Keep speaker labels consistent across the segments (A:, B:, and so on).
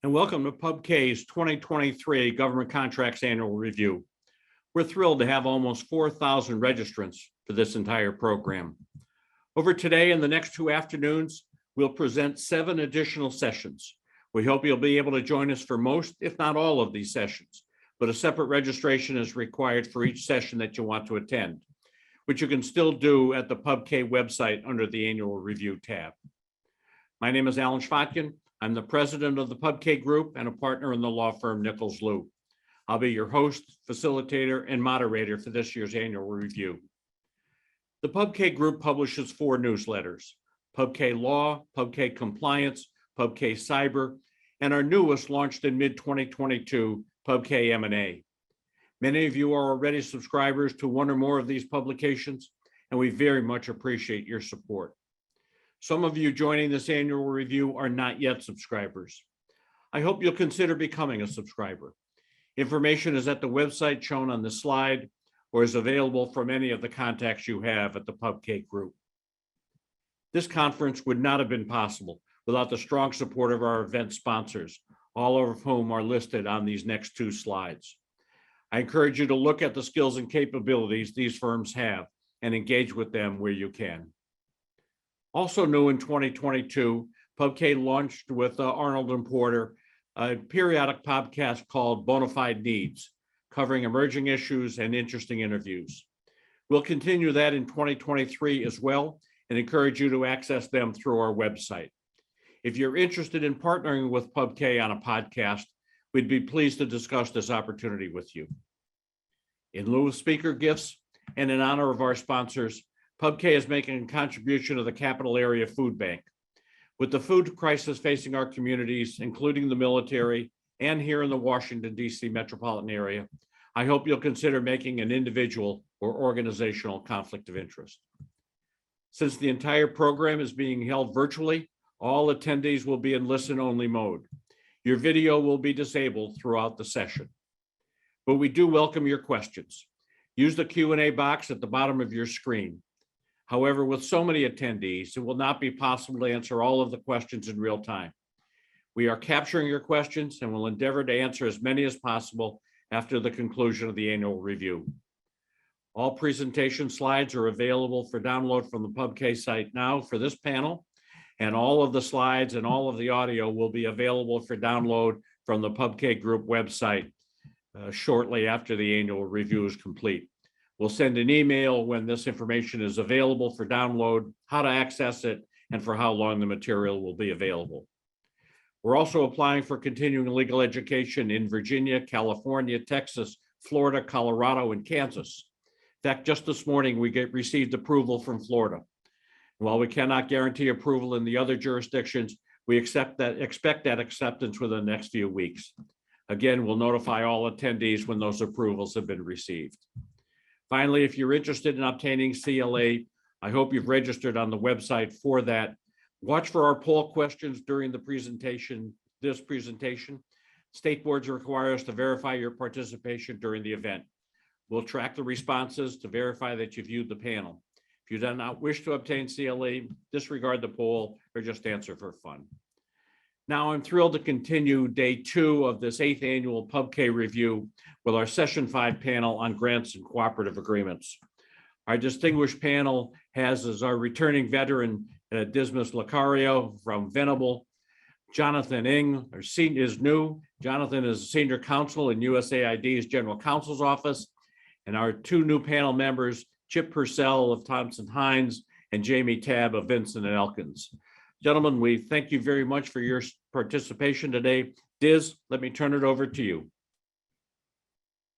A: and welcome to PubK's 2023 Government Contracts Annual Review. We're thrilled to have almost 4,000 registrants for this entire program. Over today and the next 2 afternoons, we'll present 7 additional sessions. We hope you'll be able to join us for most, if not all, of these sessions, but a separate registration is required for each session that you want to attend, which you can still do at the PubK website under the Annual Review tab. My name is Alan Schwatkin. I'm the president of the PubK Group and a partner in the law firm Nichols Lew. I'll be your host, facilitator, and moderator for this year's annual review. The PubK Group publishes 4 newsletters: PubK Law, PubK Compliance, PubK Cyber, and our newest, launched in mid-2022, PubK M&A. Many of you are already subscribers to one or more of these publications, and we very much appreciate your support. Some of you joining this annual review are not yet subscribers. I hope you'll consider becoming a subscriber. Information is at the website shown on the slide or is available from any of the contacts you have at the PubK Group. This conference would not have been possible without the strong support of our event sponsors, all of whom are listed on these next 2 slides. I encourage you to look at the skills and capabilities these firms have and engage with them where you can. Also new in 2022, PubK launched with Arnold and Porter a periodic podcast called Bonafide Needs, covering emerging issues and interesting interviews. We'll continue that in 2023 as well and encourage you to access them through our website. If you're interested in partnering with PubK on a podcast, we'd be pleased to discuss this opportunity with you. In lieu of speaker gifts and in honor of our sponsors, PubK is making a contribution to the Capital Area Food Bank. With the food crisis facing our communities, including the military and here in the Washington, D.C. metropolitan area, I hope you'll consider making an individual or organizational conflict of interest. Since the entire program is being held virtually, all attendees will be in listen-only mode. Your video will be disabled throughout the session. But we do welcome your questions. Use the Q&A box at the bottom of your screen. However, with so many attendees, it will not be possible to answer all of the questions in real time. We are capturing your questions and will endeavor to answer as many as possible after the conclusion of the annual review. All presentation slides are available for download from the PubK site now for this panel, and all of the slides and all of the audio will be available for download from the PubK Group website shortly after the annual review is complete. We'll send an email when this information is available for download, how to access it, and for how long the material will be available. We're also applying for continuing legal education in Virginia, California, Texas, Florida, Colorado, and Kansas. In fact, just this morning, we received approval from Florida. While we cannot guarantee approval in the other jurisdictions, we expect that acceptance within the next few weeks. Again, we'll notify all attendees when those approvals have been received. Finally, if you're interested in obtaining CLA, I hope you've registered on the website for that. Watch for our poll questions during the presentation, this presentation. State boards require us to verify your participation during the event. We'll track the responses to verify that you viewed the panel. If you do not wish to obtain CLA, disregard the poll or just answer for fun. Now I'm thrilled to continue day 2 of this 8th annual PubK review with our session 5 panel on grants and cooperative agreements. Our distinguished panel has as our returning veteran, Dismas Lucario from Venable. Jonathan Ng is new. Jonathan is senior counsel in USAID's general counsel's office. And our 2 new panel members, Chip Purcell of Thompson Hines and Jamie Tabb of Vincent and Elkins. Gentlemen, we thank you very much for your participation today. Diz, let me turn it over to you.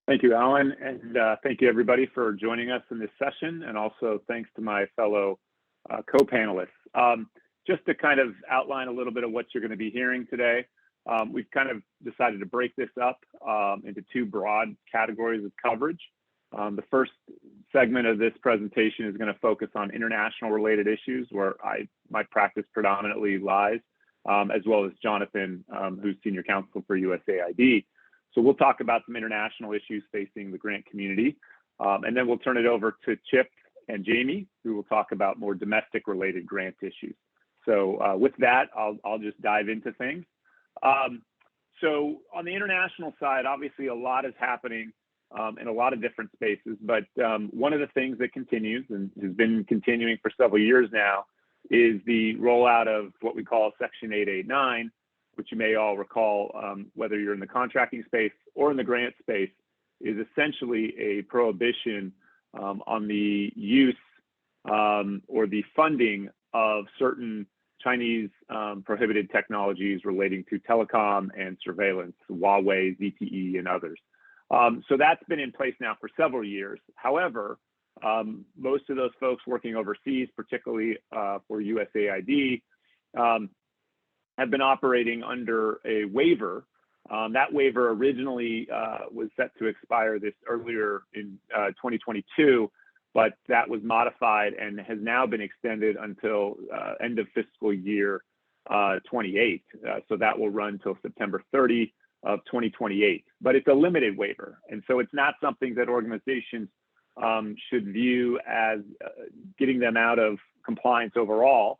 B: Thank you, Alan, and thank you everybody for joining us in this session, and also thanks to my fellow co-panelists. Just to kind of outline a little bit of what you're going to be hearing today, we've kind of decided to break this up into 2 broad categories of coverage. The first segment of this presentation is going to focus on international related issues where my practice predominantly lies, as well as Jonathan, who's senior counsel for USAID. So we'll talk about some international issues facing the grant community, and then we'll turn it over to Chip and Jamie, who will talk about more domestic related grant issues. So with that, I'll just dive into things. So on the international side, obviously a lot is happening in a lot of different spaces, but one of the things that continues and has been continuing for several years now is the rollout of what we call Section 889, which you may all recall, whether you're in the contracting space or in the grant space, is essentially a prohibition on the use or the funding of certain Chinese prohibited technologies relating to telecom and surveillance, Huawei, ZTE, and others. So that's been in place now for several years. However, most of those folks working overseas, particularly for USAID, have been operating under a waiver. That waiver originally was set to expire earlier in 2022, but that was modified and has now been extended until end of fiscal year 28. So that will run till September 30 of 2028. But it's a limited waiver, and so it's not something that organizations should view as getting them out of compliance overall.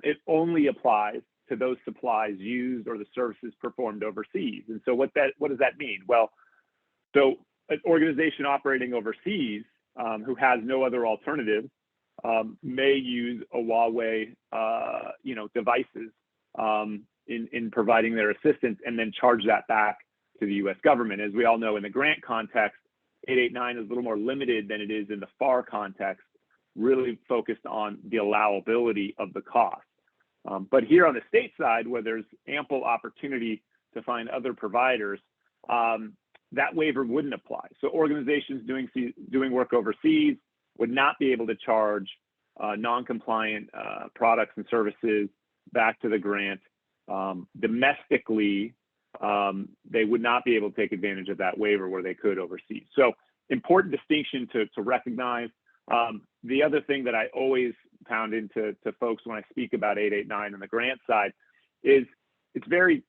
B: It only applies to those supplies used or the services performed overseas. And so what does that mean? Well, so an organization operating overseas who has no other alternative may use a Huawei, devices in providing their assistance and then charge that back to the U.S. government. As we all know, in the grant context, 889 is a little more limited than it is in the FAR context, really focused on the allowability of the cost. But here on the state side, where there's ample opportunity to find other providers, that waiver wouldn't apply. So organizations doing work overseas would not be able to charge non-compliant products and services back to the grant. Domestically, they would not be able to take advantage of that waiver where they could overseas. So important distinction to recognize. The other thing that I always pound into folks when I speak about 889 on the grant side is it's very,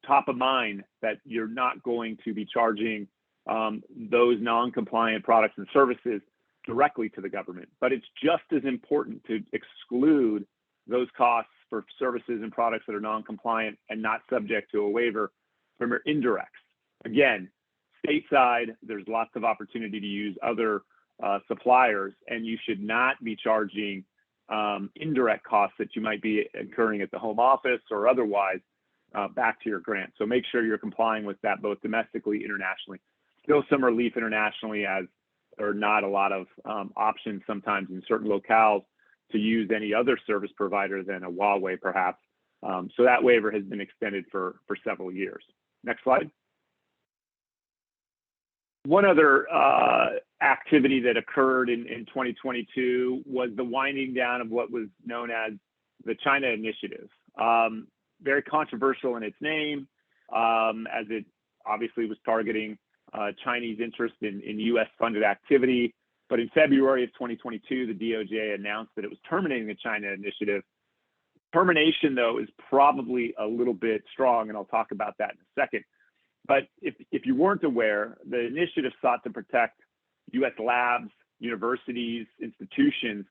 B: top of mind that you're not going to be charging those non-compliant products and services directly to the government. But it's just as important to exclude those costs for services and products that are non-compliant and not subject to a waiver from your indirects. Again, stateside, there's lots of opportunity to use other suppliers, and you should not be charging indirect costs that you might be incurring at the home office or otherwise back to your grant. So make sure you're complying with that both domestically, internationally. Still some relief internationally, as there are not a lot of options sometimes in certain locales to use any other service provider than a Huawei perhaps. So that waiver has been extended for several years. Next slide. One other activity that occurred in 2022 was the winding down of what was known as the China Initiative. Very controversial in its name, as it obviously was targeting Chinese interest in US funded activity. But in February of 2022, the DOJ announced that it was terminating the China Initiative. Termination, though, is probably a little bit strong, and I'll talk about that in a second. But if you weren't aware, the initiative sought to protect US labs, universities, institutions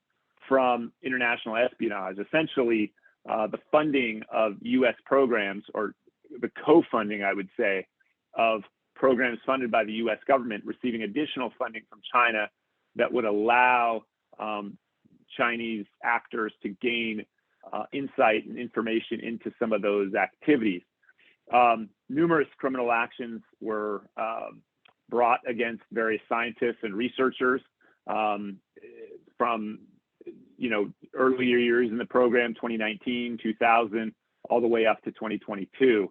B: from international espionage, essentially the funding of US programs, or the co-funding, I would say, of programs funded by the US government, receiving additional funding from China that would allow Chinese actors to gain insight and information into some of those activities. Numerous criminal actions were brought against various scientists and researchers from earlier years in the program, 2019, 2000, all the way up to 2022.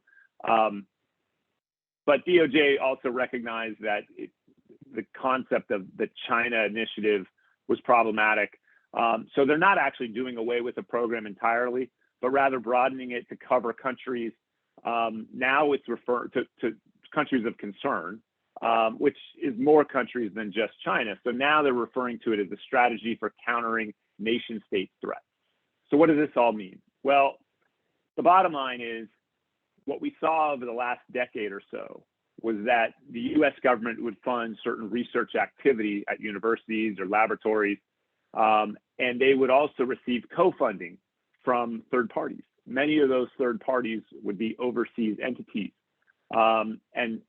B: But DOJ also recognized that the concept of the China Initiative was problematic. So they're not actually doing away with the program entirely, but rather broadening it to cover countries. Now it's referred to countries of concern, which is more countries than just China. So now they're referring to it as a strategy for countering nation state threats. So what does this all mean? Well, the bottom line is what we saw over the last decade or so was that the US government would fund certain research activity at universities or laboratories, and they would also receive co-funding from third parties. many of those third parties would be overseas entities. And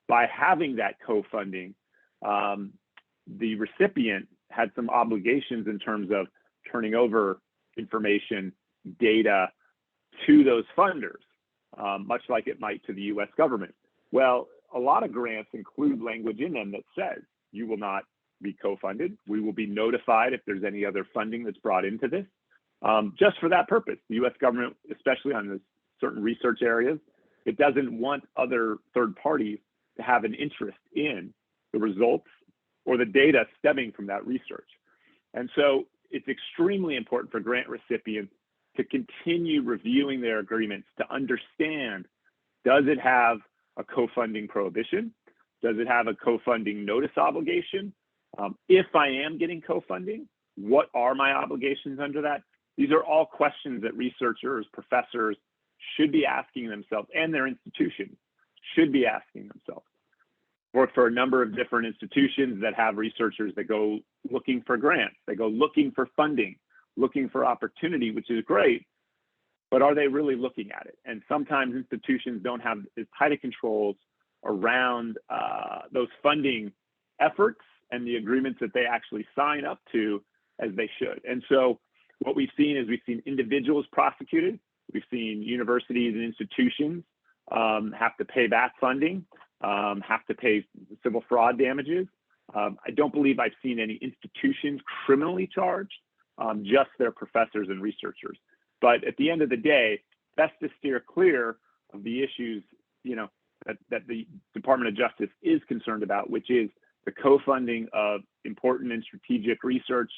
B: by having that co-funding, the recipient had some obligations in terms of turning over information, data to those funders, much like it might to the US government. Well, a lot of grants include language in them that says you will not be co-funded. We will be notified if there's any other funding that's brought into this. Just for that purpose, the US government, especially on this certain research areas, it doesn't want other third parties to have an interest in the results or the data stemming from that research. And so it's extremely important for grant recipients to continue reviewing their agreements to understand, does it have a co-funding prohibition? Does it have a co-funding notice obligation? If I am getting co-funding, what are my obligations under that? These are all questions that researchers, professors should be asking themselves, and their institutions should be asking themselves. Work for a number of different institutions that have researchers that go looking for grants, they go looking for funding, looking for opportunity, which is great, but are they really looking at it? And sometimes institutions don't have as tight of controls around those funding efforts and the agreements that they actually sign up to as they should. And so what we've seen is we've seen individuals prosecuted, we've seen universities and institutions have to pay back funding, have to pay civil fraud damages. I don't believe I've seen any institutions criminally charged, just their professors and researchers. But at the end of the day, best to steer clear of the issues, that the Department of Justice is concerned about, which is the co-funding of important and strategic research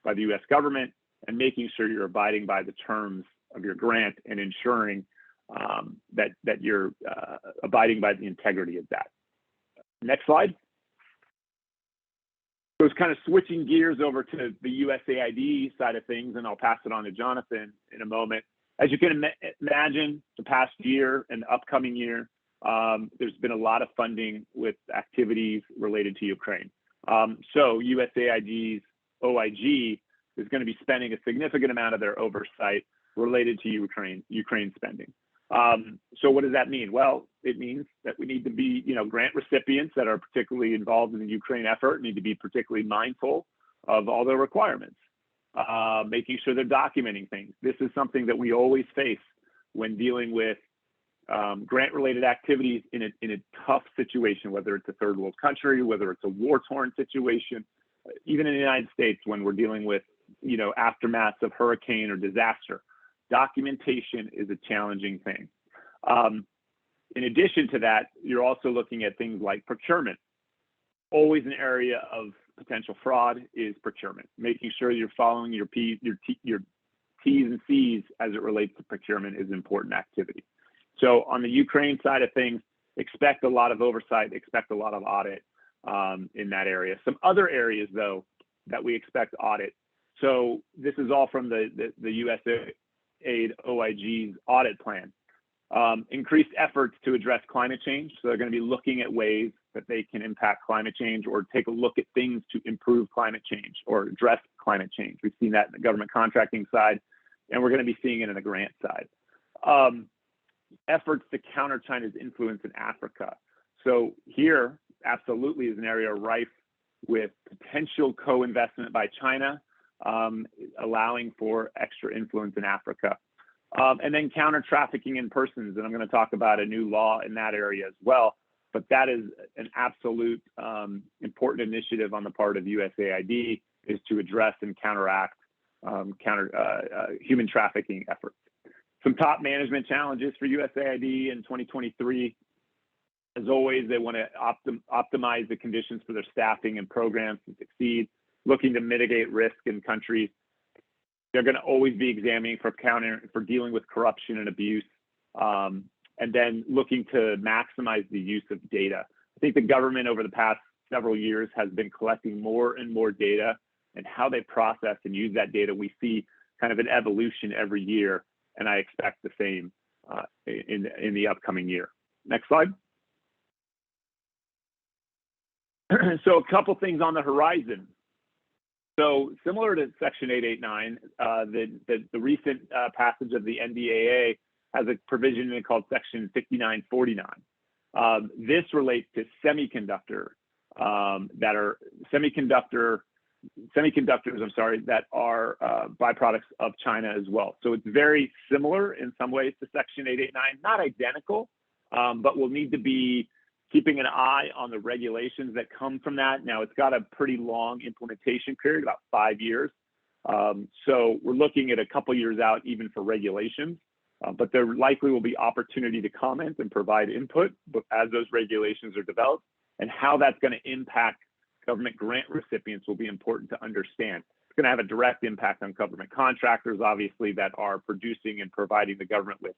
B: by the US government, and making sure you're abiding by the terms of your grant and ensuring that you're abiding by the integrity of that. Next slide. So it's kind of switching gears over to the USAID side of things, and I'll pass it on to Jonathan in a moment. As you can imagine, the past year and the upcoming year, there's been a lot of funding with activities related to Ukraine. So USAID's OIG is going to be spending a significant amount of their oversight related to Ukraine spending. So what does that mean? Well, it means that we need to be, grant recipients that are particularly involved in the Ukraine effort need to be particularly mindful of all their requirements, making sure they're documenting things. This is something that we always face when dealing with grant-related activities in a tough situation, whether it's a third world country, whether it's a war-torn situation, even in the United States when we're dealing with, aftermaths of hurricane or disaster. Documentation is a challenging thing. In addition to that, you're also looking at things like procurement. Always an area of potential fraud is procurement. Making sure you're following your T's and C's as it relates to procurement is an important activity. So on the Ukraine side of things, expect a lot of oversight, expect a lot of audit in that area. Some other areas, though, that we expect audit. So this is all from the USAID OIG's audit plan. Increased efforts to address climate change. So they're going to be looking at ways that they can impact climate change or take a look at things to improve climate change or address climate change. We've seen that in the government contracting side, and we're going to be seeing it in the grant side. Efforts to counter China's influence in Africa. So here, absolutely is an area rife with potential co-investment by China, allowing for extra influence in Africa. And then counter trafficking in persons, and I'm going to talk about a new law in that area as well. But that is an absolute important initiative on the part of USAID, is to address and counteract human trafficking efforts. Some top management challenges for USAID in 2023. As always, they want to optimize the conditions for their staffing and programs to succeed, looking to mitigate risk in countries. They're going to always be examining for dealing with corruption and abuse, and then looking to maximize the use of data. I think the government over the past several years has been collecting more and more data, and how they process and use that data, we see kind of an evolution every year, and I expect the same in the upcoming year. Next slide. So a couple things on the horizon. So similar to Section 889, the recent passage of the NDAA has a provision in it called Section 5949. This relates to semiconductors, that are byproducts of China as well. So it's very similar in some ways to Section 889, not identical, but we'll need to be keeping an eye on the regulations that come from that. Now, it's got a pretty long implementation period, about 5 years. So we're looking at a couple years out even for regulations, but there likely will be opportunity to comment and provide input as those regulations are developed, and how that's going to impact government grant recipients will be important to understand. It's going to have a direct impact on government contractors, obviously, that are producing and providing the government with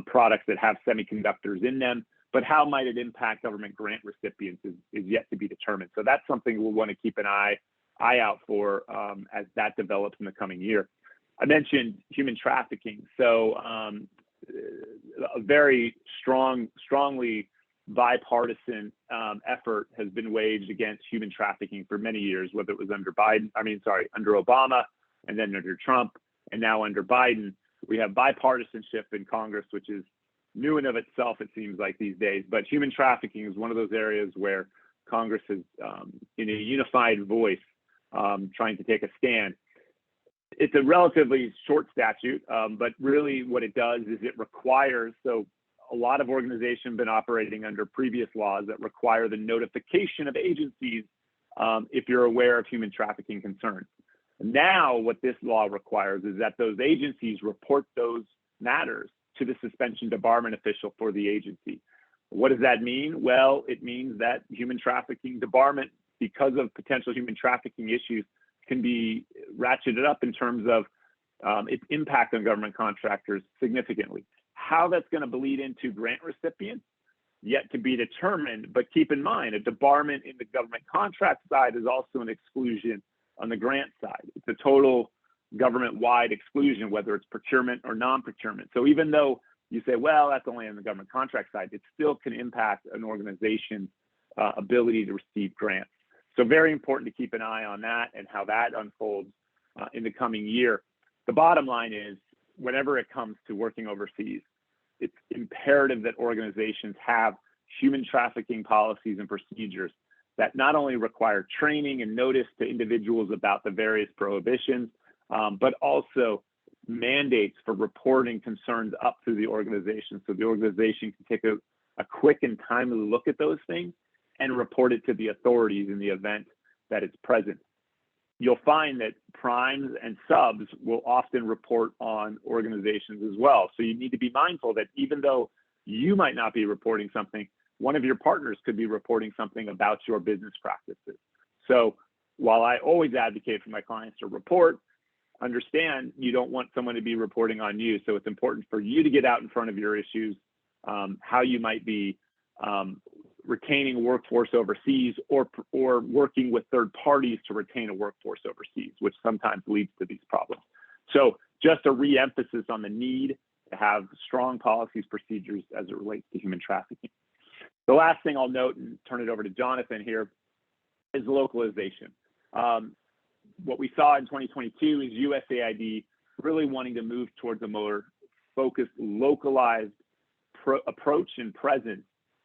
B: products that have semiconductors in them. But how might it impact government grant recipients is yet to be determined. So that's something we'll want to keep an eye out for as that develops in the coming year. I mentioned human trafficking. So a very strongly bipartisan effort has been waged against human trafficking for many years, whether it was under under Obama, and then under Trump, and now under Biden. We have bipartisanship in Congress, which is new in of itself, it seems like these days. But human trafficking is one of those areas where Congress is in a unified voice trying to take a stand. It's a relatively short statute, but really what it does is it requires, so a lot of organizations have been operating under previous laws that require the notification of agencies if you're aware of human trafficking concerns. Now, what this law requires is that those agencies report those matters to the suspension debarment official for the agency. What does that mean? Well, it means that human trafficking debarment, because of potential human trafficking issues, can be ratcheted up in terms of its impact on government contractors significantly. How that's going to bleed into grant recipients, yet to be determined, but keep in mind, a debarment in the government contract side is also an exclusion on the grant side. It's a total government-wide exclusion, whether it's procurement or non-procurement. So even though you say, well, that's only on the government contract side, it still can impact an organization's ability to receive grants. So very important to keep an eye on that and how that unfolds in the coming year. The bottom line is, whenever it comes to working overseas, it's imperative that organizations have human trafficking policies and procedures that not only require training and notice to individuals about the various prohibitions, but also mandates for reporting concerns up through the organization, so the organization can take a quick and timely look at those things and report it to the authorities in the event that it's present. You'll find that primes and subs will often report on organizations as well. So you need to be mindful that even though you might not be reporting something, one of your partners could be reporting something about your business practices. So while I always advocate for my clients to report, understand you don't want someone to be reporting on you. So it's important for you to get out in front of your issues, how you might be retaining a workforce overseas, or working with third parties to retain a workforce overseas, which sometimes leads to these problems. So just a re-emphasis on the need to have strong policies, procedures as it relates to human trafficking. The last thing I'll note, and turn it over to Jonathan here, is localization. What we saw in 2022 is USAID really wanting to move towards a more focused, localized approach and presence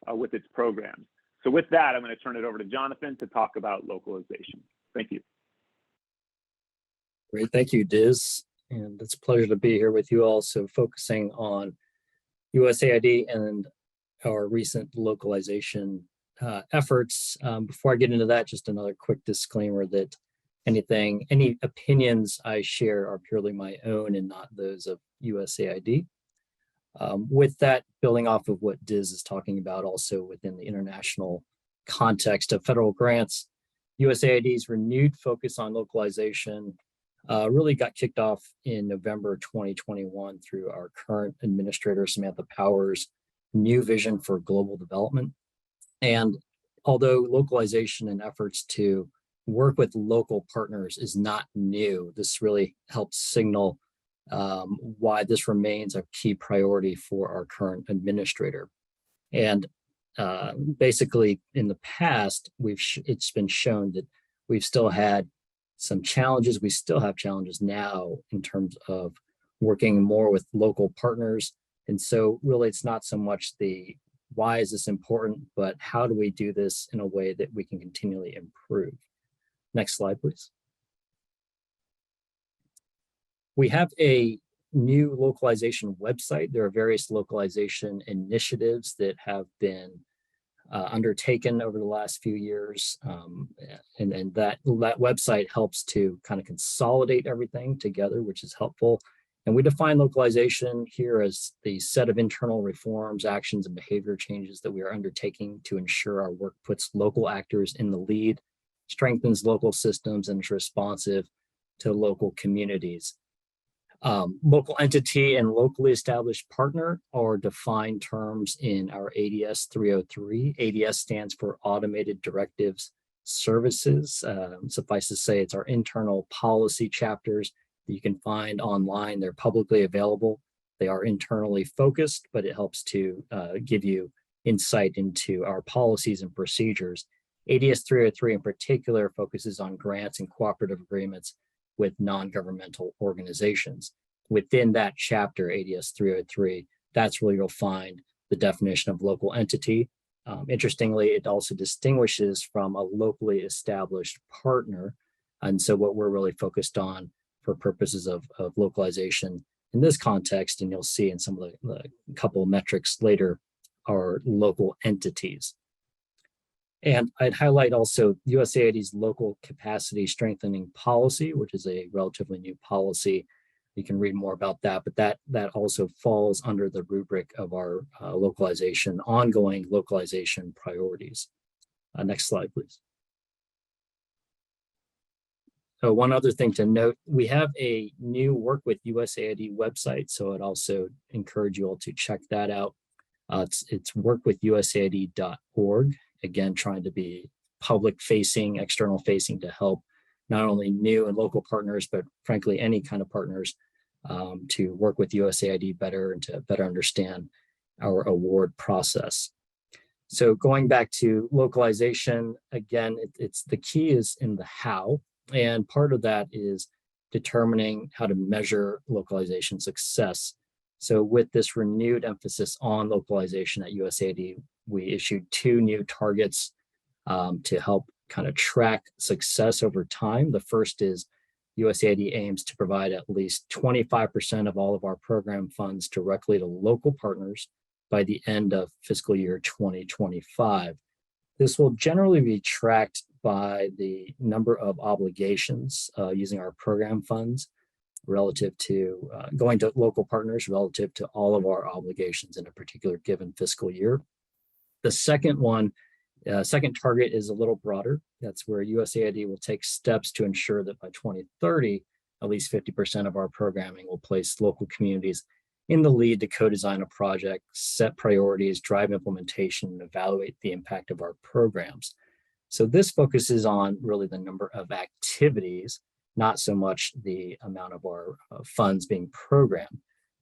B: with its programs. So with that, I'm going to turn it over to Jonathan to talk about localization. Thank you.
C: Great, thank you, Diz. And it's a pleasure to be here with you all. So focusing on USAID and our recent localization efforts. Before I get into that, just another quick disclaimer that any opinions I share are purely my own and not those of USAID. With that, building off of what Diz is talking about also within the international context of federal grants, USAID's renewed focus on localization really got kicked off in November 2021 through our current administrator, Samantha Powers' new vision for global development. And although localization and efforts to work with local partners is not new, this really helps signal why this remains a key priority for our current administrator. And basically in the past, it's been shown that we've still had some challenges. We still have challenges now in terms of working more with local partners. And so really it's not so much the why is this important, but how do we do this in a way that we can continually improve? Next slide, please. We have a new localization website. There are various localization initiatives that have been undertaken over the last few years. And that website helps to kind of consolidate everything together, which is helpful. And we define localization here as the set of internal reforms, actions, and behavior changes that we are undertaking to ensure our work puts local actors in the lead, strengthens local systems, and is responsive to local communities. Local entity and locally established partner are defined terms in our ADS 303. ADS stands for Automated Directives Services. Suffice to say, it's our internal policy chapters that you can find online. They're publicly available. They are internally focused, but it helps to give you insight into our policies and procedures. ADS 303 in particular focuses on grants and cooperative agreements with non-governmental organizations. Within that chapter, ADS 303, that's where you'll find the definition of local entity. Interestingly, it also distinguishes from a locally established partner. And so what we're really focused on for purposes of localization in this context, and you'll see in some of the couple of metrics later, are local entities. And I'd highlight also USAID's local capacity strengthening policy, which is a relatively new policy. You can read more about that, but that also falls under the rubric of our ongoing localization priorities. Next slide, please. So one other thing to note, we have a new Work with USAID website, so I'd also encourage you all to check that out. It's workwithusaid.org. Again, trying to be public facing, external facing to help not only new and local partners, but frankly, any kind of partners to work with USAID better and to better understand our award process. So going back to localization, again, it's the key is in the how, and part of that is determining how to measure localization success. So with this renewed emphasis on localization at USAID, we issued 2 new targets to help kind of track success over time. The first is USAID aims to provide at least 25% of all of our program funds directly to local partners by the end of fiscal year 2025. This will generally be tracked by the number of obligations using our program funds relative to going to local partners relative to all of our obligations in a particular given fiscal year. The second one, second target is a little broader. That's where USAID will take steps to ensure that by 2030, at least 50% of our programming will place local communities in the lead to co-design a project, set priorities, drive implementation, and evaluate the impact of our programs. So this focuses on really the number of activities, not so much the amount of our funds being programmed.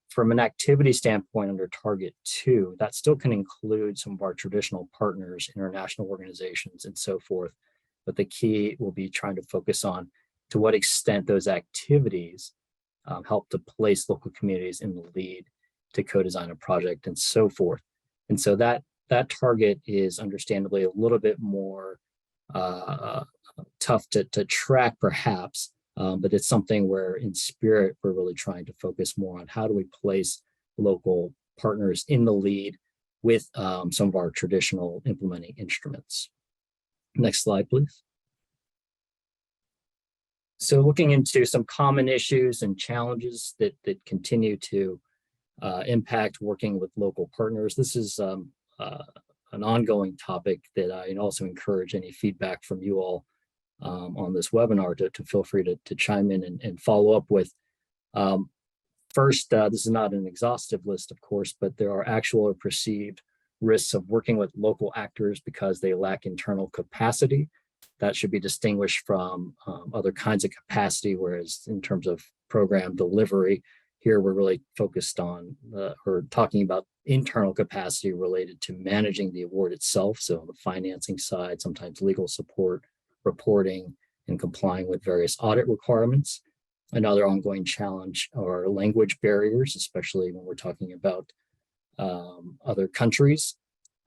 C: From an activity standpoint under target 2, that still can include some of our traditional partners, international organizations, and so forth. But the key will be trying to focus on to what extent those activities help to place local communities in the lead to co-design a project and so forth. And so that target is understandably a little bit more tough to track perhaps, but it's something where in spirit, we're really trying to focus more on how do we place local partners in the lead with some of our traditional implementing instruments. Next slide, please. So looking into some common issues and challenges that continue to impact working with local partners. This is an ongoing topic that I also encourage any feedback from you all on this webinar to feel free to chime in and follow up with. First, this is not an exhaustive list, of course, but there are actual or perceived risks of working with local actors because they lack internal capacity. That should be distinguished from other kinds of capacity, whereas in terms of program delivery, here we're really focused on or talking about internal capacity related to managing the award itself. So on the financing side, sometimes legal support, reporting, in complying with various audit requirements. Another ongoing challenge are language barriers, especially when we're talking about other countries.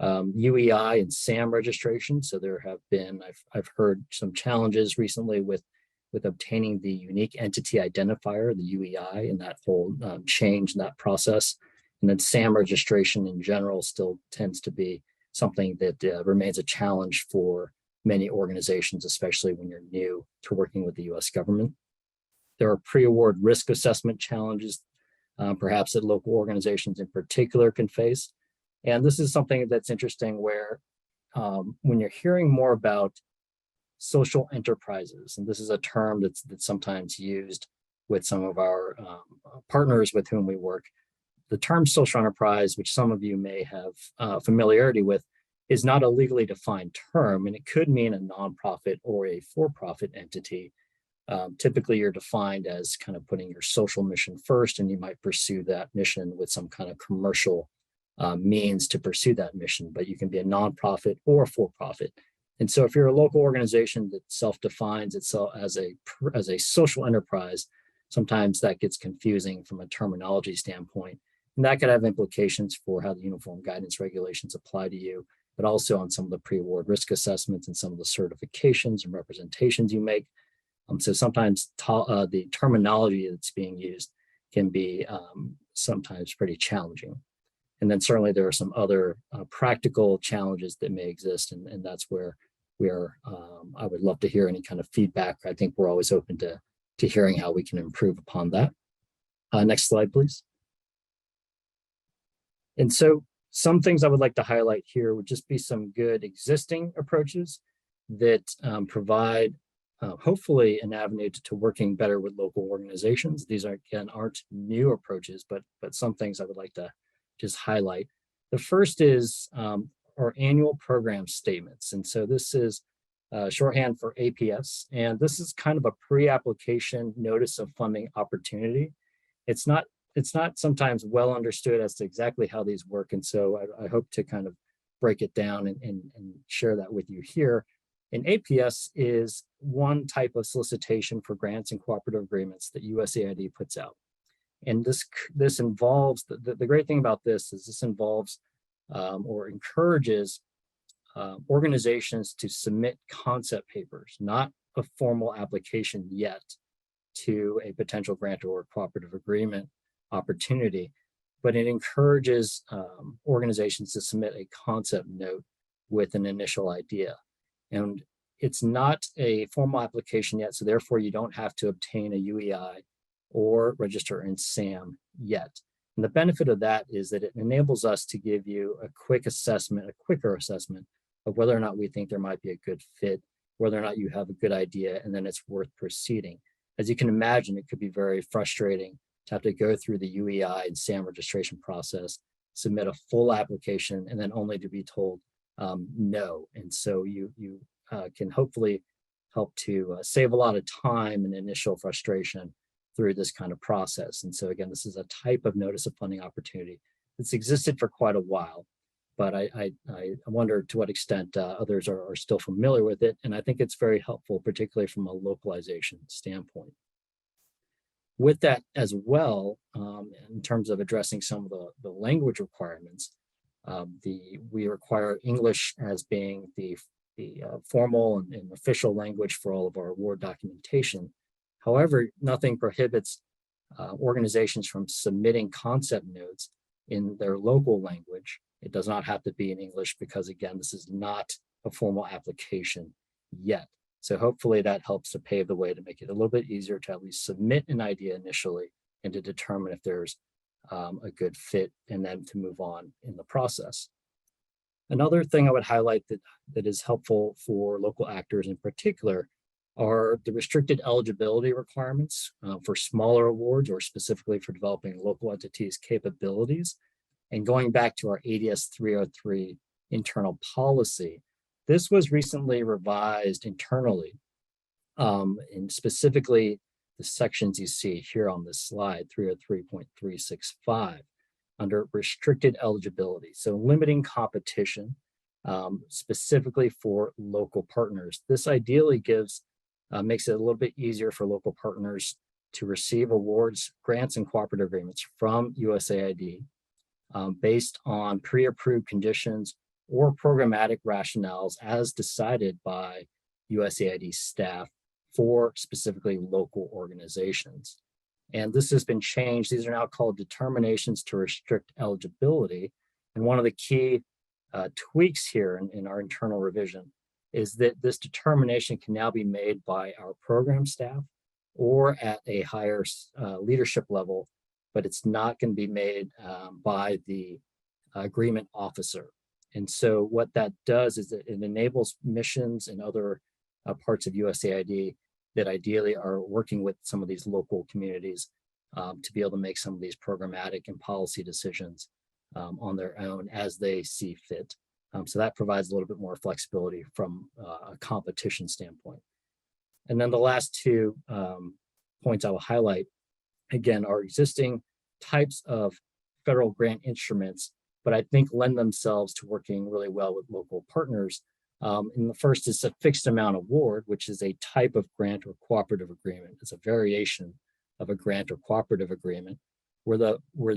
C: UEI and SAM registration. So there have been, I've heard some challenges recently with obtaining the unique entity identifier, the UEI, and that whole change in that process. And then SAM registration in general still tends to be something that remains a challenge for many organizations, especially when you're new to working with the US government. There are pre-award risk assessment challenges, perhaps that local organizations in particular can face. And this is something that's interesting where when you're hearing more about social enterprises, and this is a term that's sometimes used with some of our partners with whom we work, the term social enterprise, which some of you may have familiarity with, is not a legally defined term, and it could mean a nonprofit or a for-profit entity. Typically, you're defined as kind of putting your social mission first, and you might pursue that mission with some kind of commercial means to pursue that mission, but you can be a nonprofit or a for-profit. And so if you're a local organization that self-defines itself as a social enterprise, sometimes that gets confusing from a terminology standpoint. And that could have implications for how the Uniform Guidance Regulations apply to you, but also on some of the pre-award risk assessments and some of the certifications and representations you make. So sometimes the terminology that's being used can be sometimes pretty challenging. And then certainly there are some other practical challenges that may exist, and that's where we are. I would love to hear any kind of feedback. I think we're always open to hearing how we can improve upon that. Next slide, please. And so some things I would like to highlight here would just be some good existing approaches that provide hopefully an avenue to working better with local organizations. These aren't new approaches, but some things I would like to just highlight. The first is our annual program statements. And so this is shorthand for APS. And this is kind of a pre-application notice of funding opportunity. It's not sometimes well understood as to exactly how these work. And so I hope to kind of break it down and share that with you here. An APS is one type of solicitation for grants and cooperative agreements that USAID puts out. And this involves, the great thing about this is this involves or encourages organizations to submit concept papers, not a formal application yet to a potential grant or cooperative agreement opportunity, but it encourages organizations to submit a concept note with an initial idea. And it's not a formal application yet, so therefore you don't have to obtain a UEI or register in SAM yet. And the benefit of that is that it enables us to give you a quicker assessment of whether or not we think there might be a good fit, whether or not you have a good idea, and then it's worth proceeding. As you can imagine, it could be very frustrating to have to go through the UEI and SAM registration process, submit a full application, and then only to be told no. And so you can hopefully help to save a lot of time and initial frustration through this kind of process. And so again, this is a type of notice of funding opportunity that's existed for quite a while, but I wonder to what extent others are still familiar with it. And I think it's very helpful, particularly from a localization standpoint. With that as well, in terms of addressing some of the language requirements, we require English as being the formal and official language for all of our award documentation. However, nothing prohibits organizations from submitting concept notes in their local language. It does not have to be in English because, again, this is not a formal application yet. So hopefully that helps to pave the way to make it a little bit easier to at least submit an idea initially and to determine if there's a good fit and then to move on in the process. Another thing I would highlight that is helpful for local actors in particular are the restricted eligibility requirements for smaller awards or specifically for developing local entities' capabilities. And going back to our ADS 303 internal policy, this was recently revised internally, and specifically the sections you see here on this slide, 303.365, under restricted eligibility. So limiting competition specifically for local partners. This ideally gives makes it a little bit easier for local partners to receive awards, grants, and cooperative agreements from USAID based on pre-approved conditions or programmatic rationales as decided by USAID staff for specifically local organizations. And this has been changed. These are now called determinations to restrict eligibility. And one of the key tweaks here in our internal revision is that this determination can now be made by our program staff or at a higher leadership level, but it's not going to be made by the agreement officer. And so what that does is that it enables missions and other parts of USAID that ideally are working with some of these local communities to be able to make some of these programmatic and policy decisions on their own as they see fit. So that provides a little bit more flexibility from a competition standpoint. And then the last two points I will highlight, again, are existing types of federal grant instruments, but I think lend themselves to working really well with local partners. And the first is a fixed amount award, which is a type of grant or cooperative agreement. It's a variation of a grant or cooperative agreement where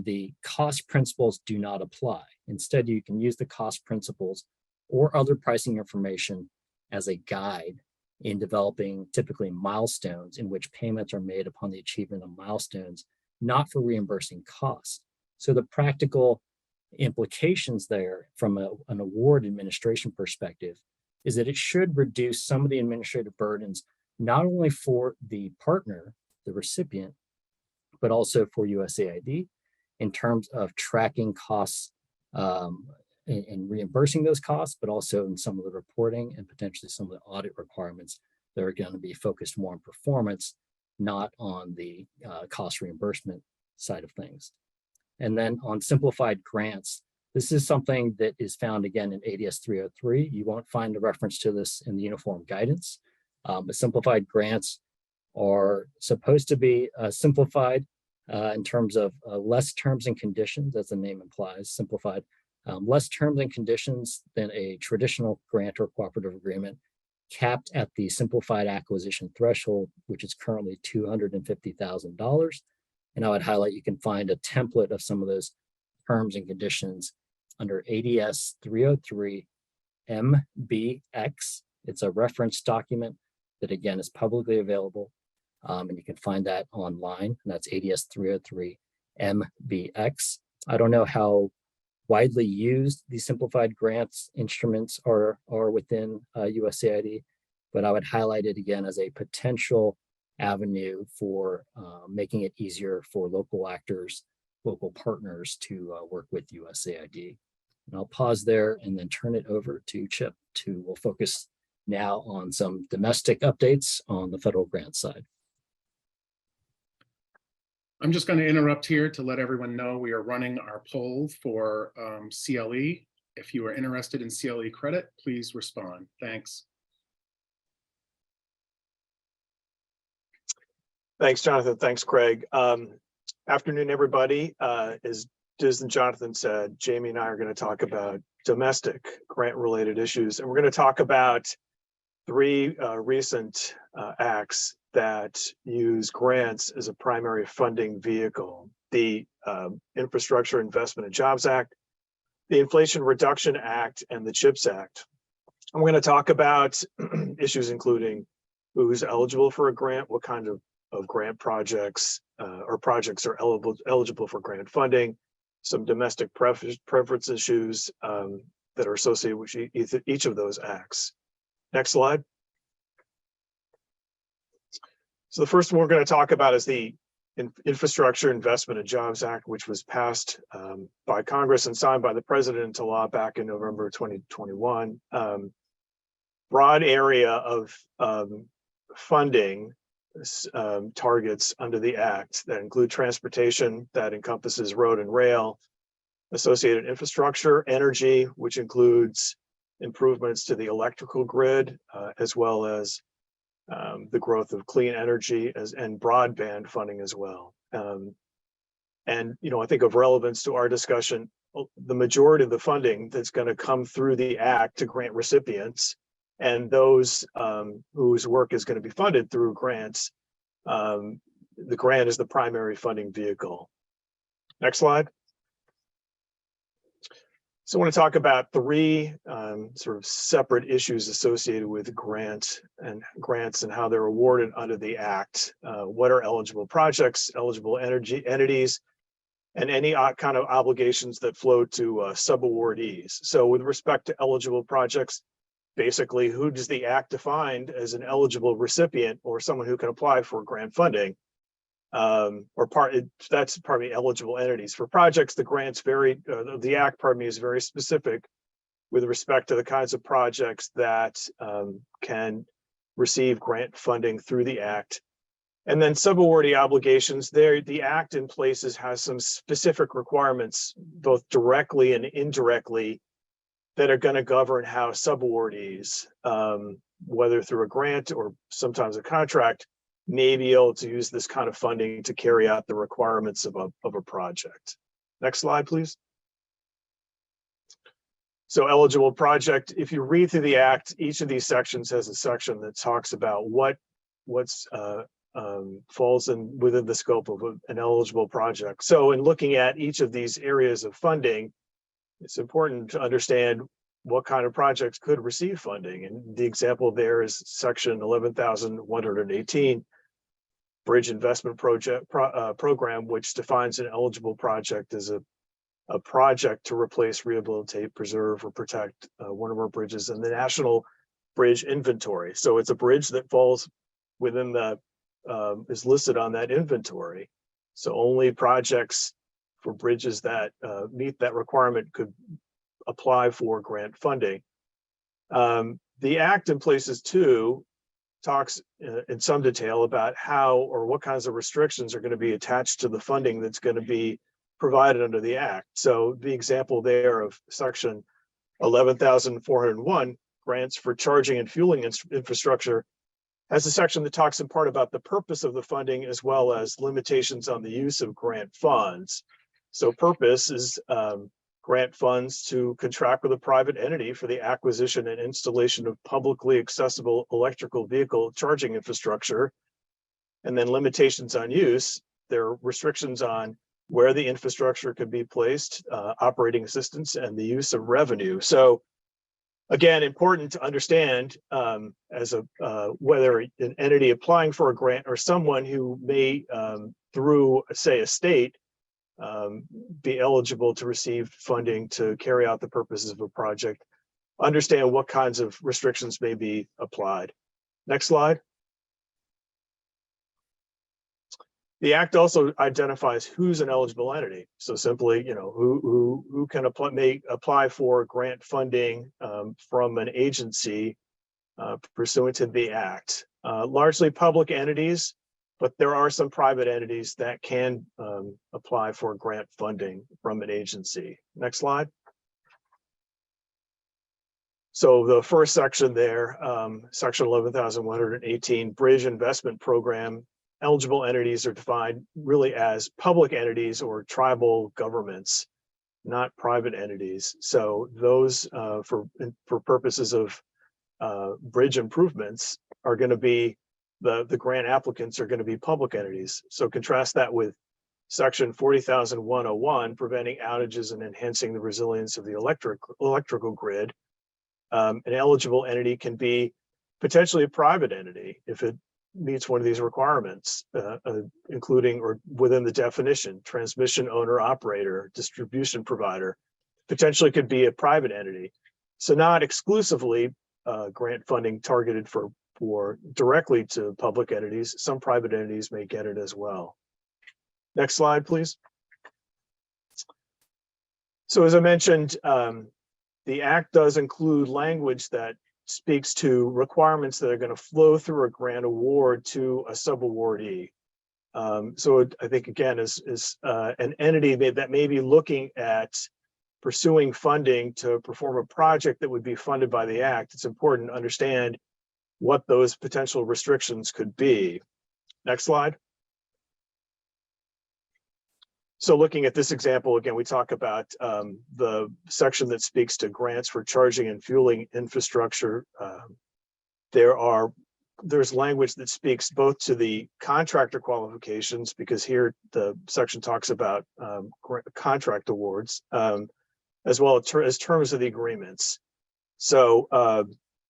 C: the cost principles do not apply. Instead, you can use the cost principles or other pricing information as a guide in developing typically milestones in which payments are made upon the achievement of milestones, not for reimbursing costs. So the practical implications there from an award administration perspective is that it should reduce some of the administrative burdens, not only for the partner, the recipient, but also for USAID in terms of tracking costs and reimbursing those costs, but also in some of the reporting and potentially some of the audit requirements that are going to be focused more on performance, not on the cost reimbursement side of things. And then on simplified grants, this is something that is found again in ADS 303. You won't find a reference to this in the uniform guidance, but simplified grants are supposed to be simplified in terms of less terms and conditions, as the name implies, simplified, less terms and conditions than a traditional grant or cooperative agreement, capped at the simplified acquisition threshold, which is currently $250,000. And I would highlight, you can find a template of some of those terms and conditions under ADS 303 MBX. It's a reference document that again is publicly available. And you can find that online, and that's ADS 303 MBX. I don't know how widely used these simplified grants instruments are within USAID, but I would highlight it again as a potential avenue for making it easier for local actors, local partners to work with USAID. And I'll pause there and then turn it over to Chip we'll focus now on some domestic updates on the federal grant side.
D: I'm just going to interrupt here to let everyone know we are running our poll for CLE. If you are interested in CLE credit, please respond. Thanks.
E: Thanks, Jonathan. Thanks, Craig. Afternoon, everybody. As Diz and Jonathan said, Jamie and I are going to talk about domestic grant-related issues, and we're going to talk about three recent acts that use grants as a primary funding vehicle: the Infrastructure Investment and Jobs Act, the Inflation Reduction Act, and the CHIPS Act. And we're going to talk about issues including who's eligible for a grant, what kind of grant projects or projects are eligible for grant funding, some domestic preference issues that are associated with each of those acts. Next slide. So the first one we're going to talk about is the Infrastructure Investment and Jobs Act, which was passed by Congress and signed by the president into law back in November 2021. Broad area of funding targets under the act that include transportation, that encompasses road and rail, associated infrastructure, energy, which includes improvements to the electrical grid, as well as the growth of clean energy and broadband funding as well. And I think of relevance to our discussion, the majority of the funding that's going to come through the act to grant recipients and those whose work is going to be funded through grants, the grant is the primary funding vehicle. Next slide. So I want to talk about three sort of separate issues associated with grants and how they're awarded under the Act. What are eligible projects, eligible entities, and any kind of obligations that flow to subawardees. So with respect to eligible projects, basically, who does the Act define as an eligible recipient or someone who can apply for grant funding? That's probably eligible entities. For projects, the grants vary, the Act, is very specific with respect to the kinds of projects that can receive grant funding through the Act. And then subawardee obligations, there, the Act in places has some specific requirements, both directly and indirectly, that are going to govern how subawardees, whether through a grant or sometimes a contract, may be able to use this kind of funding to carry out the requirements of a project. Next slide, please. So eligible project, if you read through the Act, each of these sections has a section that talks about what falls within the scope of an eligible project. So in looking at each of these areas of funding, it's important to understand what kind of projects could receive funding. And the example there is section 11,118, Bridge Investment Program, which defines an eligible project as a project to replace, rehabilitate, preserve, or protect one or more bridges in the National Bridge Inventory. So it's a bridge that falls within the, is listed on that inventory. So only projects for bridges that meet that requirement could apply for grant funding. The Act in places too talks in some detail about how or what kinds of restrictions are going to be attached to the funding that's going to be provided under the Act. So the example there of section 11,401, grants for charging and fueling infrastructure, has a section that talks in part about the purpose of the funding as well as limitations on the use of grant funds. So purpose is grant funds to contract with a private entity for the acquisition and installation of publicly accessible electrical vehicle charging infrastructure. And then limitations on use, there are restrictions on where the infrastructure could be placed, operating assistance, and the use of revenue. So again, important to understand as whether an entity applying for a grant or someone who may, through say a state, be eligible to receive funding to carry out the purposes of a project, understand what kinds of restrictions may be applied. Next slide. The Act also identifies who's an eligible entity. So simply, who can apply, may apply for grant funding from an agency pursuant to the Act. Largely public entities, but there are some private entities that can apply for grant funding from an agency. Next slide. So the first section there, section 11,118, Bridge Investment Program, eligible entities are defined really as public entities or tribal governments, not private entities. So those for purposes of bridge improvements are going to be, the grant applicants are going to be public entities. So contrast that with section 40,101, preventing outages and enhancing the resilience of the electrical grid. An eligible entity can be potentially a private entity if it meets one of these requirements, including or within the definition, transmission owner operator, distribution provider, potentially could be a private entity. So not exclusively grant funding targeted for directly to public entities. Some private entities may get it as well. Next slide, please. So as I mentioned, the Act does include language that speaks to requirements that are going to flow through a grant award to a subawardee. So I think, again, is an entity that may be looking at pursuing funding to perform a project that would be funded by the Act, it's important to understand what those potential restrictions could be. Next slide. So looking at this example, again, we talk about the section that speaks to grants for charging and fueling infrastructure there's language that speaks both to the contractor qualifications, because here the section talks about contract awards, as well as terms of the agreements. So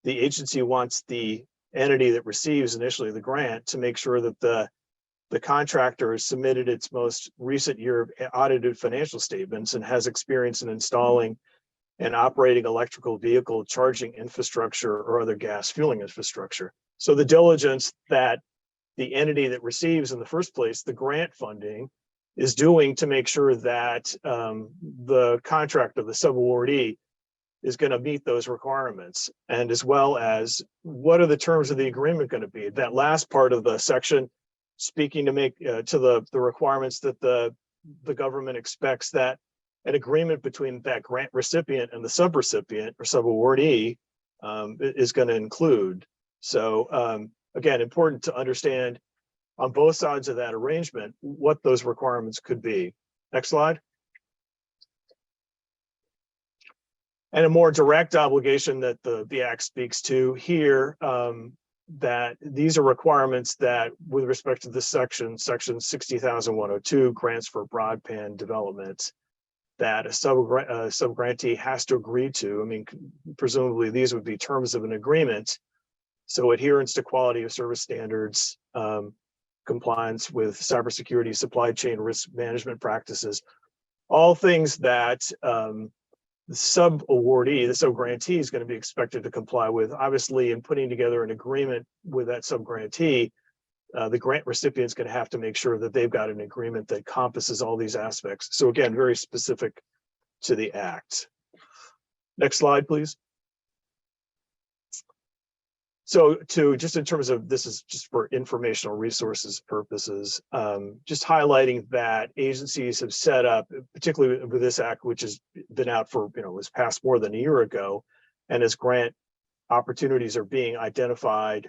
E: the agency wants the entity that receives initially the grant to make sure that the contractor has submitted its most recent year of audited financial statements and has experience in installing and operating electrical vehicle charging infrastructure or other gas fueling infrastructure. So the diligence that the entity that receives in the first place the grant funding is doing to make sure that the contractor, the subawardee, is going to meet those requirements, and as well as what are the terms of the agreement going to be. That last part of the section speaking to make to the requirements that the government expects that an agreement between that grant recipient and the subrecipient or subawardee is going to include. So again, important to understand on both sides of that arrangement what those requirements could be. Next slide. And a more direct obligation that the Act speaks to here, that these are requirements that with respect to this section 60,102, grants for broadband development, that a subgrantee has to agree to. I mean, presumably these would be terms of an agreement. So adherence to quality of service standards, compliance with cybersecurity, supply chain risk management practices, all things that the sub-awardee, the sub-grantee is going to be expected to comply with. Obviously, in putting together an agreement with that sub-grantee, the grant recipient is going to have to make sure that they've got an agreement that encompasses all these aspects. So again, very specific to the Act. Next slide, please. So just in terms of, this is just for informational resources purposes, just highlighting that agencies have set up, particularly with this Act, which has been out for, was passed more than a year ago, and as grant opportunities are being identified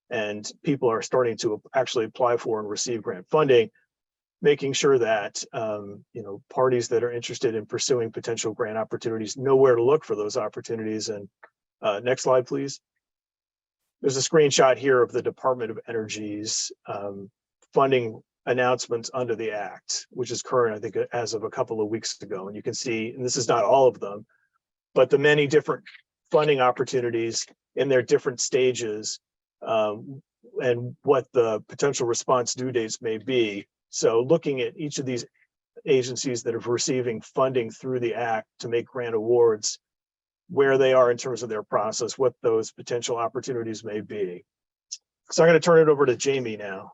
E: and people are starting to actually apply for and receive grant funding, making sure that parties that are interested in pursuing potential grant opportunities know where to look for those opportunities. And next slide, please. There's a screenshot here of the Department of Energy's funding announcements under the Act, which is current, I think, as of a couple of weeks ago. And you can see, and this is not all of them, but the many different funding opportunities in their different stages and what the potential response due dates may be. So looking at each of these agencies that are receiving funding through the Act to make grant awards, where they are in terms of their process, what those potential opportunities may be. So I'm going to turn it over to Jamie now.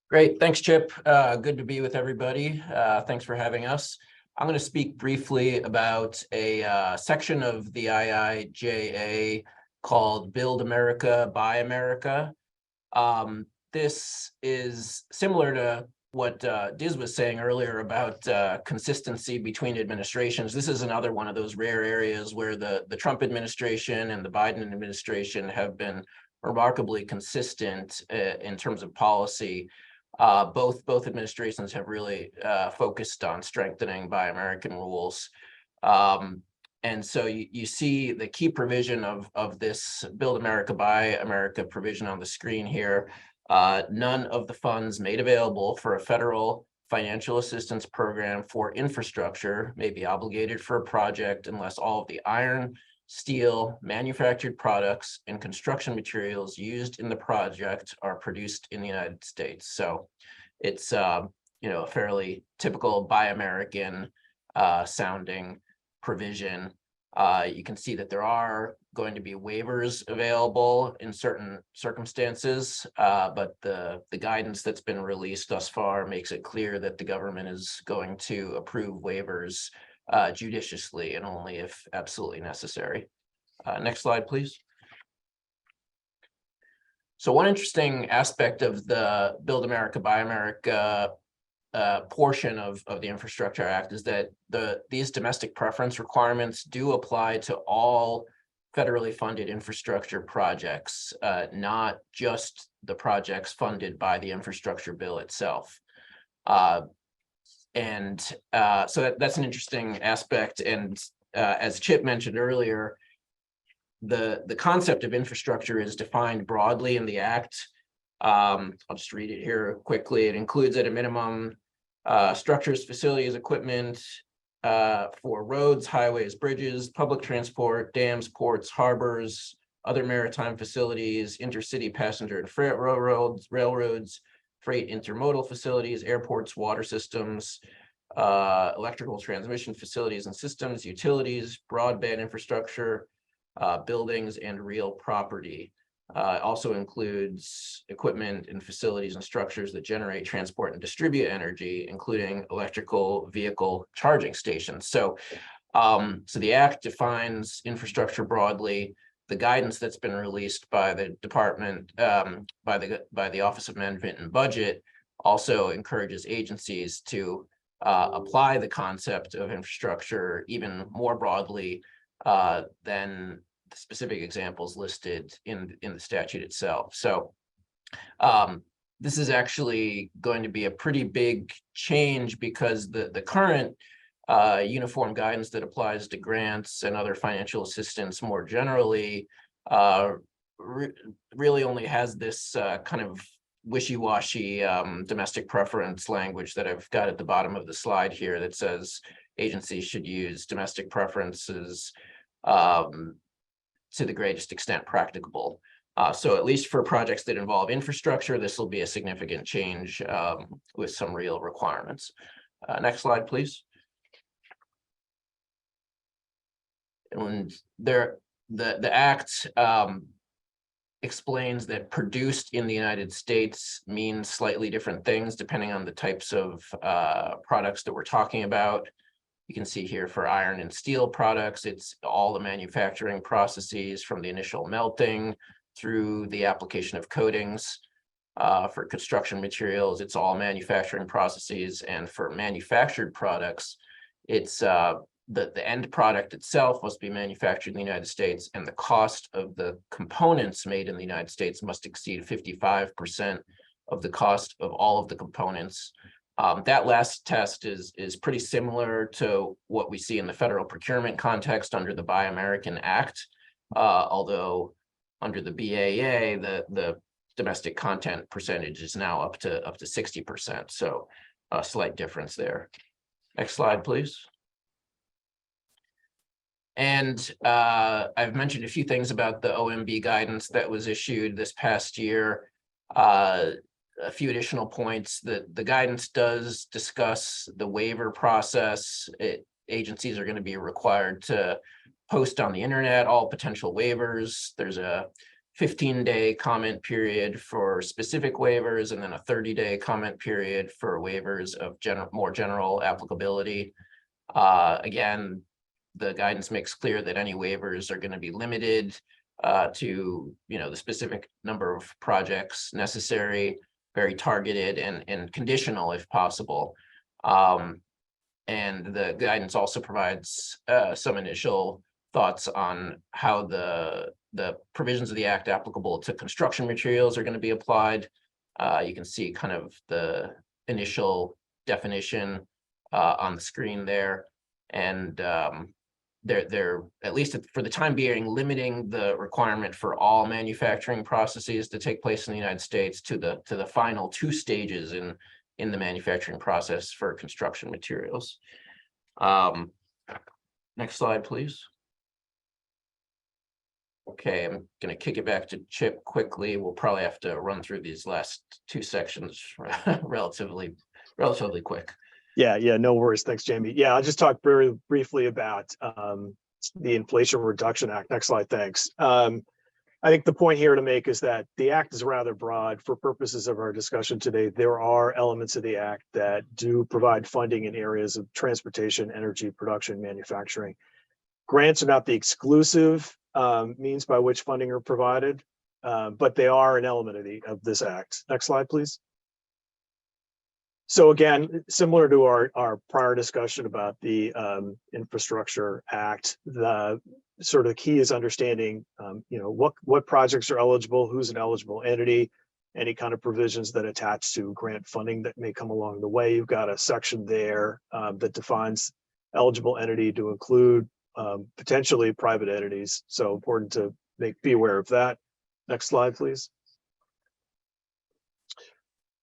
F: Great, thanks, Chip. Good to be with everybody. Thanks for having us. I'm going to speak briefly about a section of the IIJA called Build America, Buy America. This is similar to what Diz was saying earlier about consistency between administrations. This is another one of those rare areas where the Trump administration and the Biden administration have been remarkably consistent in terms of policy. Both administrations have really focused on strengthening Buy American rules. And so you see the key provision of this Build America, Buy America provision on the screen here. None of the funds made available for a federal financial assistance program for infrastructure may be obligated for a project unless all of the iron, steel, manufactured products, and construction materials used in the project are produced in the United States. So it's a fairly typical Buy American sounding provision. You can see that there are going to be waivers available in certain circumstances, but the guidance that's been released thus far makes it clear that the government is going to approve waivers judiciously and only if absolutely necessary. Next slide, please. So one interesting aspect of the Build America, Buy America portion of the Infrastructure Act is that these domestic preference requirements do apply to all federally funded infrastructure projects, not just the projects funded by the infrastructure bill itself. So that's an interesting aspect. And as Chip mentioned earlier, the concept of infrastructure is defined broadly in the Act. I'll just read it here quickly. It includes at a minimum structures, facilities, equipment for roads, highways, bridges, public transport, dams, ports, harbors, other maritime facilities, intercity passenger and freight railroads, freight intermodal facilities, airports, water systems, electrical transmission facilities and systems, utilities, broadband infrastructure, buildings, and real property. Also includes equipment and facilities and structures that generate, transport, and distribute energy, including electrical vehicle charging stations. So the Act defines infrastructure broadly. The guidance that's been released by the department, by the Office of Management and Budget, also encourages agencies to apply the concept of infrastructure even more broadly than the specific examples listed in the statute itself. So this is actually going to be a pretty big change, because the current uniform guidance that applies to grants and other financial assistance more generally really only has this kind of wishy-washy domestic preference language that I've got at the bottom of the slide here that says agencies should use domestic preferences to the greatest extent practicable. So at least for projects that involve infrastructure, this will be a significant change with some real requirements. Next slide, please. And the Act explains that produced in the United States means slightly different things depending on the types of products that we're talking about. You can see here for iron and steel products, it's all the manufacturing processes from the initial melting through the application of coatings. For construction materials, it's all manufacturing processes. And for manufactured products, it's the end product itself must be manufactured in the United States, and the cost of the components made in the United States must exceed 55% of the cost of all of the components. That last test is pretty similar to what we see in the federal procurement context under the Buy American Act, although under the BAA, the domestic content percentage is now up to 60%. So a slight difference there. Next slide, please. And I've mentioned a few things about the OMB guidance that was issued this past year. A few additional points. That the guidance does discuss the waiver process. Agencies are going to be required to post on the internet all potential waivers. There's a 15-day comment period for specific waivers, and then a 30-day comment period for waivers of more general applicability. Again, the guidance makes clear that any waivers are going to be limited to the specific number of projects necessary, very targeted and conditional if possible. And the guidance also provides some initial thoughts on how the provisions of the Act applicable to construction materials are going to be applied. You can see kind of the initial definition on the screen there. And they're at least for the time being limiting the requirement for all manufacturing processes to take place in the United States to the final two stages in the manufacturing process for construction materials. Next slide, please. Okay, I'm going to kick it back to Chip quickly. We'll probably have to run through these last two sections relatively quick.
E: Yeah, no worries. Thanks, Jamie. Yeah, I'll just talk very briefly about the Inflation Reduction Act. Next slide, thanks. I think the point here to make is that the Act is rather broad. For purposes of our discussion today, there are elements of the Act that do provide funding in areas of transportation, energy, production, manufacturing. Grants are not the exclusive means by which funding are provided, but they are an element of this Act. Next slide, please. So again, similar to our prior discussion about the Infrastructure Act, the sort of key is understanding, what projects are eligible, who's an eligible entity, any kind of provisions that attach to grant funding that may come along the way. You've got a section there that defines eligible entity to include potentially private entities. So important to be aware of that. Next slide, please.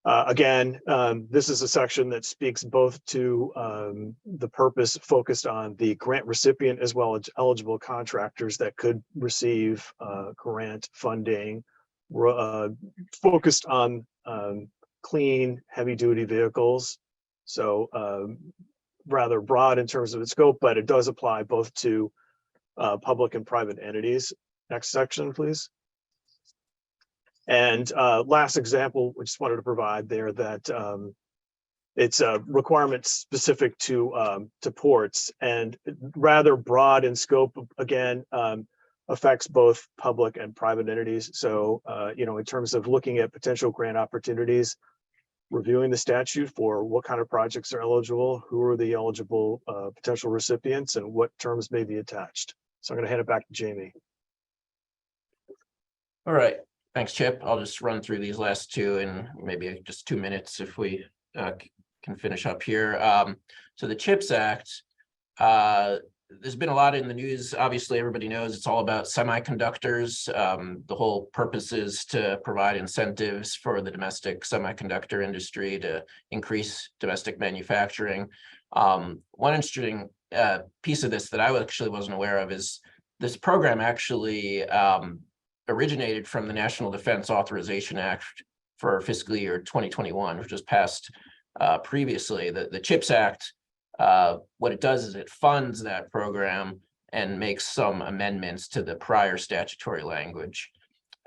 E: Again, this is a section that speaks both to the purpose focused on the grant recipient as well as eligible contractors that could receive grant funding, focused on clean, heavy-duty vehicles. So rather broad in terms of its scope, but it does apply both to public and private entities. Next section, please. And last example, we just wanted to provide there that it's a requirement specific to ports and rather broad in scope. Again, affects both public and private entities. So in terms of looking at potential grant opportunities, reviewing the statute for what kind of projects are eligible, who are the eligible potential recipients, and what terms may be attached. So I'm going to hand it back to Jamie.
F: All right. Thanks, Chip. I'll just run through these last two in maybe just 2 minutes if we can finish up here. So the CHIPS Act, there's been a lot in the news. Obviously, everybody knows it's all about semiconductors. The whole purpose is to provide incentives for the domestic semiconductor industry to increase domestic manufacturing. One interesting piece of this that I actually wasn't aware of is this program actually originated from the National Defense Authorization Act for fiscal year 2021, which was passed previously. The CHIPS Act, what it does is it funds that program and makes some amendments to the prior statutory language.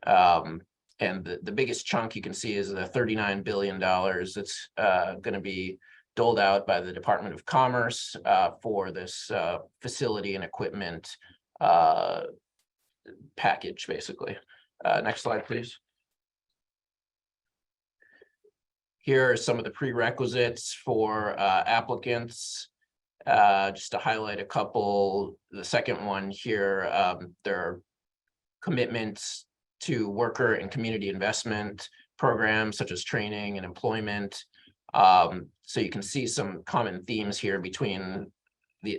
F: And the biggest chunk you can see is the $39 billion that's going to be doled out by the Department of Commerce for this facility and equipment package, basically. Next slide, please. Here are some of the prerequisites for applicants. Just to highlight a couple, the second one here, there are commitments to worker and community investment programs such as training and employment. So you can see some common themes here between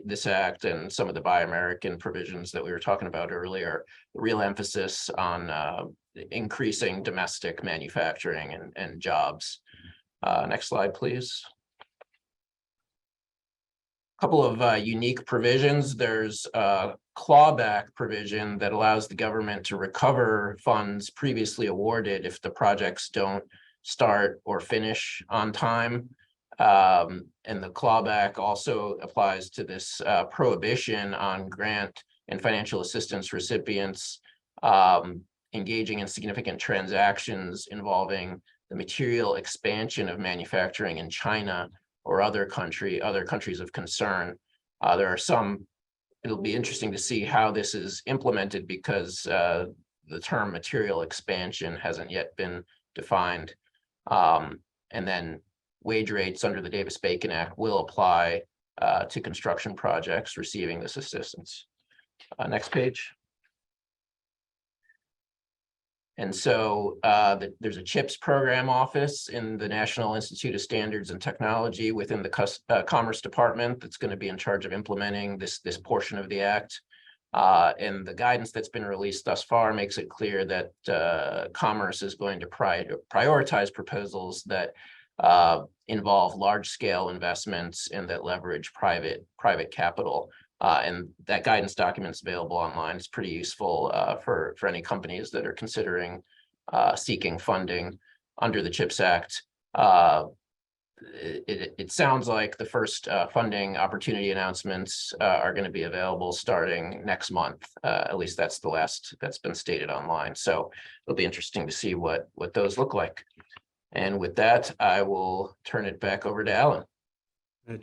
F: this act and some of the Buy American provisions that we were talking about earlier. The real emphasis on increasing domestic manufacturing and jobs. Next slide, please. A couple of unique provisions. There's a clawback provision that allows the government to recover funds previously awarded if the projects don't start or finish on time. And the clawback also applies to this prohibition on grant and financial assistance recipients engaging in significant transactions involving the material expansion of manufacturing in China or other countries of concern. There are some, it'll be interesting to see how this is implemented because the term material expansion hasn't yet been defined. And then wage rates under the Davis-Bacon Act will apply to construction projects receiving this assistance. Next page. And so there's a CHIPS program office in the National Institute of Standards and Technology within the Commerce Department that's going to be in charge of implementing this portion of the act. And the guidance that's been released thus far makes it clear that Commerce is going to prioritize proposals that involve large-scale investments and that leverage private capital. And that guidance document is available online. It's pretty useful for any companies that are considering seeking funding under the CHIPS Act. It sounds like the first funding opportunity announcements are going to be available starting next month. At least that's the last that's been stated online. So it'll be interesting to see what those look like. And with that, I will turn it back over to Alan.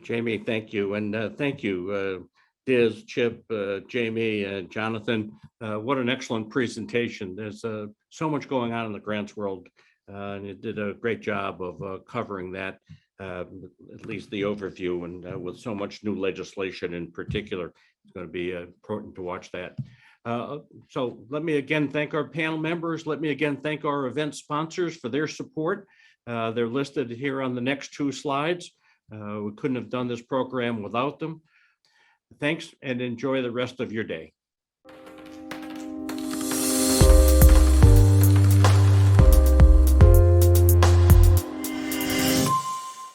A: Jamie, thank you. And thank you, Diz, Chip, Jamie, and Jonathan. What an excellent presentation. There's so much going on in the grants world, and you did a great job of covering that, at least the overview, and with so much new legislation in particular, it's going to be important to watch that. So let me again thank our panel members. Let me again thank our event sponsors for their support. They're listed here on the next two slides. We couldn't have done this program without them. Thanks and enjoy the rest of your day.